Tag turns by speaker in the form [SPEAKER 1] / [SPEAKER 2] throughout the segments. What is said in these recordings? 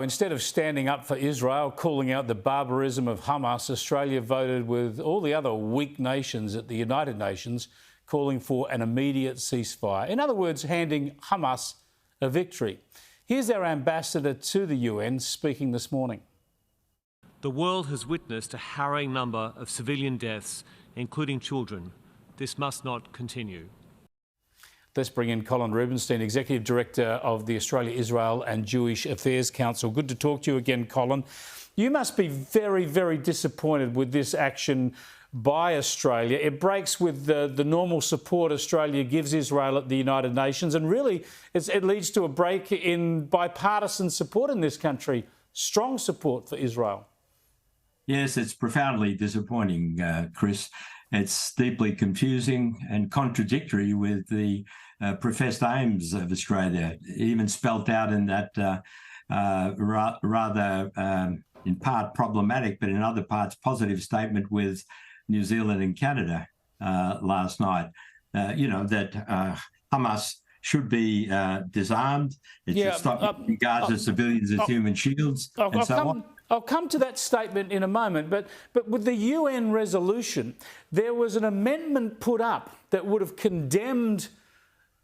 [SPEAKER 1] Instead of standing up for Israel, calling out the barbarism of Hamas, Australia voted with all the other weak nations at the United Nations, calling for an immediate ceasefire. In other words, handing Hamas a victory. Here's our ambassador to the UN speaking this morning.
[SPEAKER 2] The world has witnessed a harrowing number of civilian deaths, including children. This must not continue.
[SPEAKER 1] Let's bring in Colin Rubenstein, Executive Director of the Australia, Israel and Jewish Affairs Council. Good to talk to you again, Colin. You must be very, very disappointed with this action by Australia. It breaks with the normal support Australia gives Israel at the United Nations, and really it leads to a break in bipartisan support in this country, strong support for Israel.
[SPEAKER 3] Yes, it's profoundly disappointing, Chris. It's deeply confusing and contradictory with the professed aims of Australia, even spelt out in that rather, in part problematic, but in other parts positive statement with New Zealand and Canada last night. That Hamas should be disarmed. It should stop using Gaza civilians as human shields, and so on.
[SPEAKER 1] I'll come to that statement in a moment, but with the UN resolution, there was an amendment put up that would have condemned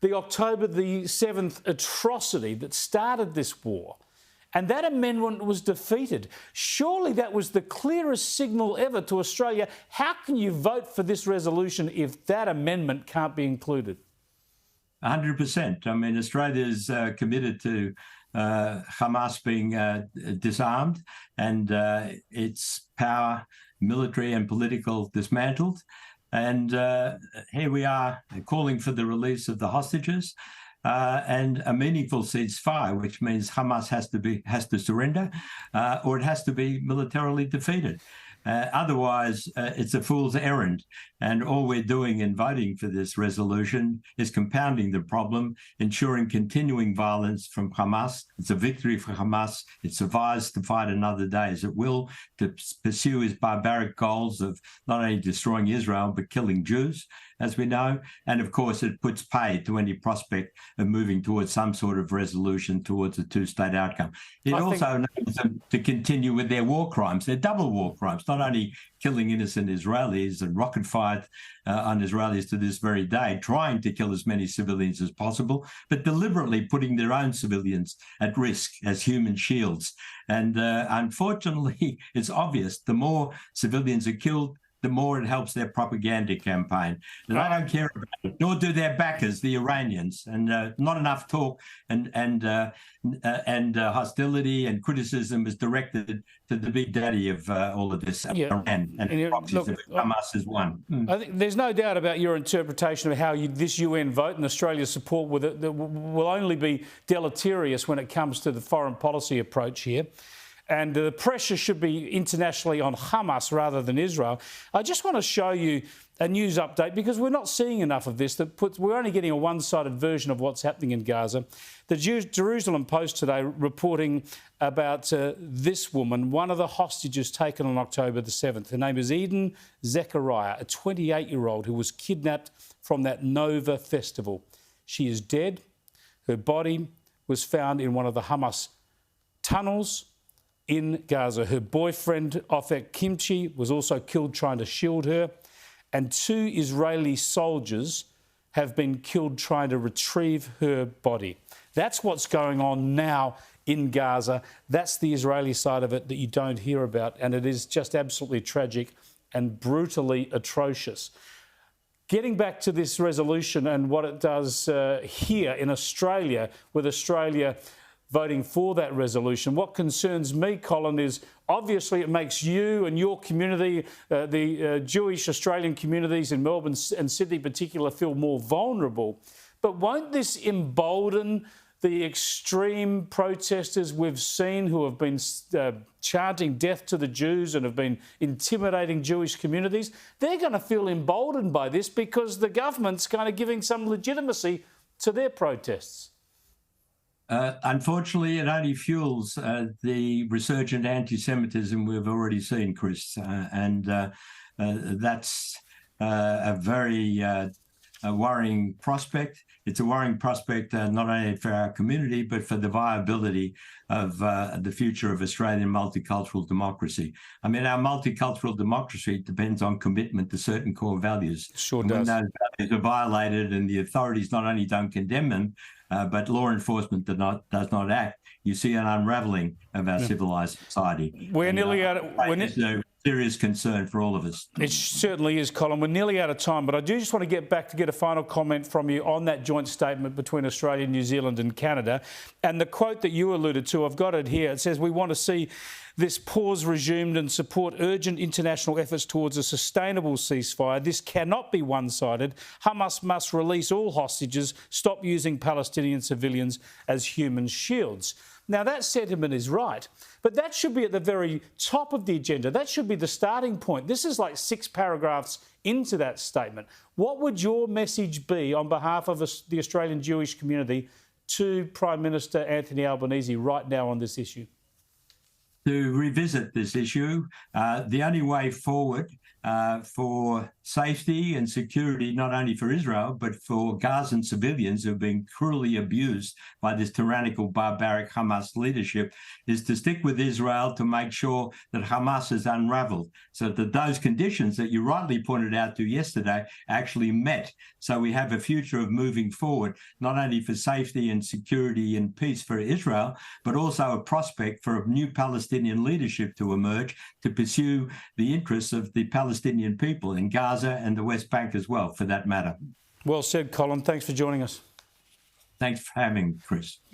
[SPEAKER 1] the October the 7th atrocity that started this war, and that amendment was defeated. Surely that was the clearest signal ever to Australia. How can you vote for this resolution if that amendment can't be included?
[SPEAKER 3] 100%. I mean, Australia's committed to Hamas being disarmed and its power, military and political, dismantled. And here we are calling for the release of the hostages and a meaningful ceasefire, which means Hamas has to surrender or it has to be militarily defeated. Otherwise, it's a fool's errand. And all we're doing in voting for this resolution is compounding the problem, ensuring continuing violence from Hamas. It's a victory for Hamas. It survives to fight another day as it will, to pursue its barbaric goals of not only destroying Israel, but killing Jews, as we know. And of course, it puts pay to any prospect of moving towards some sort of resolution towards a two-state outcome. It also enables them to continue with their war crimes, their double war crimes, not only killing innocent Israelis and rocket fired on Israelis to this very day, trying to kill as many civilians as possible, but deliberately putting their own civilians at risk as human shields. And unfortunately, it's obvious the more civilians are killed, the more it helps their propaganda campaign. And I don't care about it, nor do their backers, the Iranians. And not enough talk and hostility and criticism is directed to the big daddy of all of this, Iran, and Hamas is one.
[SPEAKER 1] I think there's no doubt about your interpretation of how this UN vote and Australia's support with it that will only be deleterious when it comes to the foreign policy approach here. And the pressure should be internationally on Hamas rather than Israel. I just want to show you a news update because we're not seeing enough of this. We're only getting a one-sided version of what's happening in Gaza. The Jerusalem Post today reporting about this woman, one of the hostages taken on October the 7th. Her name is Eden Zechariah, a 28-year-old who was kidnapped from that Nova festival. She is dead. Her body was found in one of the Hamas tunnels in Gaza. Her boyfriend, Ofek Kimchi, was also killed trying to shield her. And 2 Israeli soldiers have been killed trying to retrieve her body. That's what's going on now in Gaza. That's the Israeli side of it that you don't hear about. And it is just absolutely tragic and brutally atrocious. Getting back to this resolution and what it does here in Australia, with Australia voting for that resolution. What concerns me, Colin, is obviously it makes you and your community, the Jewish Australian communities in Melbourne and Sydney in particular, feel more vulnerable. But won't this embolden the extreme protesters we've seen who have been chanting death to the Jews and have been intimidating Jewish communities? They're going to feel emboldened by this because the government's kind of giving some legitimacy to their protests.
[SPEAKER 3] Unfortunately, it only fuels the resurgent anti-Semitism we've already seen, Chris, and that's a very worrying prospect. It's a worrying prospect not only for our community, but for the viability of the future of Australian multicultural democracy. I mean, our multicultural democracy depends on commitment to certain core values.
[SPEAKER 1] Sure
[SPEAKER 3] and
[SPEAKER 1] does.
[SPEAKER 3] when those values are violated and the authorities not only don't condemn them, but law enforcement does not act, you see an unravelling of our civilised society.
[SPEAKER 1] We're nearly out of...
[SPEAKER 3] It's a serious concern for all of us.
[SPEAKER 1] It certainly is, Colin. We're nearly out of time, but I do just want to get back to get a final comment from you on that joint statement between Australia, New Zealand and Canada. And the quote that you alluded to, I've got it here. It says, "We want to see this pause resumed and support urgent international efforts towards a sustainable ceasefire. This cannot be one-sided. Hamas must release all hostages, stop using Palestinian civilians as human shields." Now, that sentiment is right, but that should be at the very top of the agenda. That should be the starting point. This is like 6 paragraphs into that statement. What would your message be on behalf of the Australian Jewish community to Prime Minister Anthony Albanese right now on this issue?
[SPEAKER 3] To revisit this issue, the only way forward for safety and security, not only for Israel, but for Gazan civilians who have been cruelly abused by this tyrannical, barbaric Hamas leadership, is to stick with Israel to make sure that Hamas is unravelled, so that those conditions that you rightly pointed out to yesterday actually met. So we have a future of moving forward, not only for safety and security and peace for Israel, but also a prospect for a new Palestinian leadership to emerge to pursue the interests of the Palestinian people in Gaza and the West Bank as well, for that matter.
[SPEAKER 1] Well said, Colin. Thanks for joining us.
[SPEAKER 3] Thanks for having me, Chris.